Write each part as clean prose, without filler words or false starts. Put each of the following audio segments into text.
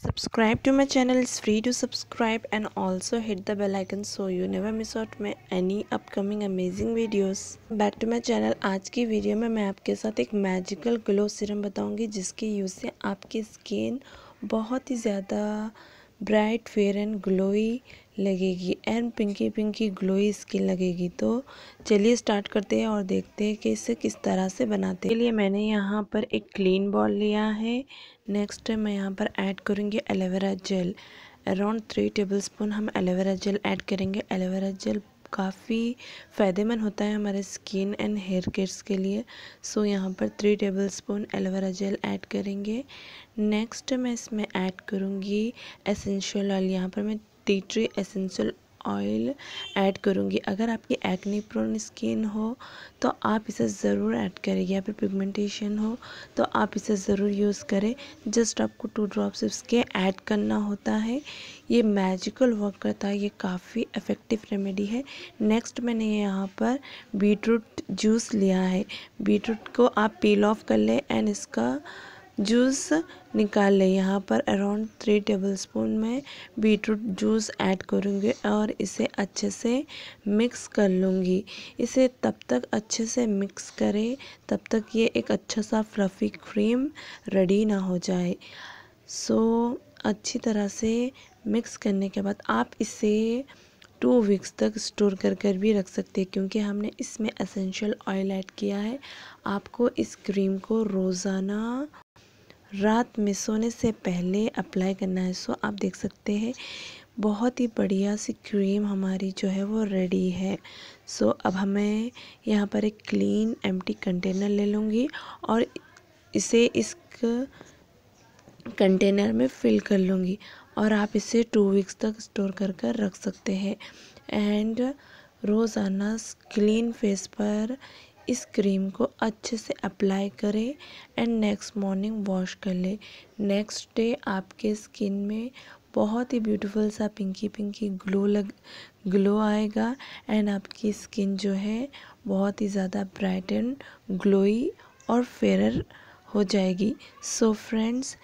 Subscribe to my channel. It's free to subscribe and also hit the bell icon so you never miss out my any upcoming amazing videos. Back to my channel. आज की video में मैं आपके साथ एक magical glow serum बताऊंगी जिसके use से आपकी स्किन बहुत ही ज़्यादा ब्राइट फेयर एंड ग्लोई लगेगी and pinky pinky glowy skin लगेगी। तो चलिए स्टार्ट करते हैं और देखते हैं कि इसे किस तरह से बनाते हैं। के लिए मैंने यहाँ पर एक क्लीन बॉल लिया है। नेक्स्ट मैं यहाँ पर ऐड करूँगी एलोवेरा जेल। अराउंड 3 टेबलस्पून हम एलोवेरा जेल ऐड करेंगे। एलोवेरा जेल काफ़ी फ़ायदेमंद होता है हमारे स्किन एंड हेयर केयर्स के लिए। सो यहाँ पर 3 टेबलस्पून एलोवेरा जेल ऐड करेंगे। नेक्स्ट मैं इसमें ऐड करूँगी एसेंशियल ऑयल। यहाँ पर मैं tea tree essential oil add करूँगी। अगर आपकी एक्ने प्रोन स्किन हो तो आप इसे ज़रूर ऐड करें, या फिर पिगमेंटेशन हो तो आप इसे ज़रूर यूज़ करें। जस्ट आपको 2 ड्रॉप्स इसके ऐड करना होता है। ये मैजिकल वर्क करता है, ये काफ़ी इफ़ेक्टिव रेमेडी है। नेक्स्ट मैंने यहाँ पर बीटरूट जूस लिया है। बीटरूट को आप पील ऑफ कर लें एंड इसका जूस निकाल लें। यहाँ पर अराउंड 3 टेबलस्पून में बीटरूट जूस ऐड करूँगी और इसे अच्छे से मिक्स कर लूँगी। इसे तब तक अच्छे से मिक्स करें तब तक ये एक अच्छा सा फ्लफ़ी क्रीम रेडी ना हो जाए। सो अच्छी तरह से मिक्स करने के बाद आप इसे 2 वीक्स तक स्टोर कर भी रख सकते हैं, क्योंकि हमने इसमें एसेंशियल ऑयल ऐड किया है। आपको इस क्रीम को रोज़ाना रात में सोने से पहले अप्लाई करना है। सो आप देख सकते हैं बहुत ही बढ़िया सी क्रीम हमारी जो है वो रेडी है। सो अब हमें यहाँ पर एक क्लीन एम्प्टी कंटेनर ले लूँगी और इसे इस कंटेनर में फिल कर लूँगी और आप इसे 2 वीक्स तक स्टोर कर रख सकते हैं। एंड रोज़ाना क्लीन फेस पर इस क्रीम को अच्छे से अप्लाई करें एंड नेक्स्ट मॉर्निंग वॉश कर लें। नेक्स्ट डे आपके स्किन में बहुत ही ब्यूटीफुल सा पिंकी पिंकी ग्लो आएगा एंड आपकी स्किन जो है बहुत ही ज़्यादा ब्राइट एंड ग्लोई और फेयर हो जाएगी। सो फ्रेंड्स,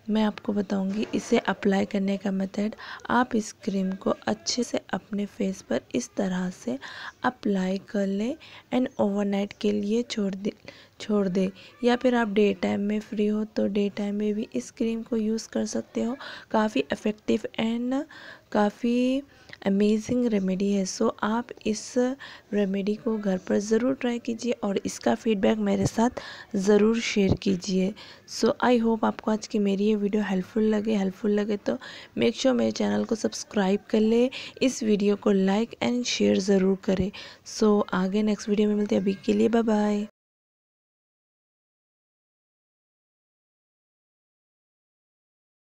मैं आपको बताऊंगी इसे अप्लाई करने का मेथड। आप इस क्रीम को अच्छे से अपने फेस पर इस तरह से अप्लाई कर लें एंड ओवरनाइट के लिए छोड़ दे, या फिर आप डे टाइम में फ्री हो तो डे टाइम में भी इस क्रीम को यूज़ कर सकते हो। काफ़ी इफ़ेक्टिव एंड काफ़ी अमेजिंग रेमेडी है। सो आप इस रेमेडी को घर पर ज़रूर ट्राई कीजिए और इसका फीडबैक मेरे साथ ज़रूर शेयर कीजिए। सो आई होप आपको आज की मेरी ये वीडियो हेल्पफुल लगे तो मेक श्योर मेरे चैनल को सब्सक्राइब कर ले, इस वीडियो को लाइक एंड शेयर ज़रूर करें। सो आगे नेक्स्ट वीडियो में मिलते हैं। अभी के लिए बाय बाय।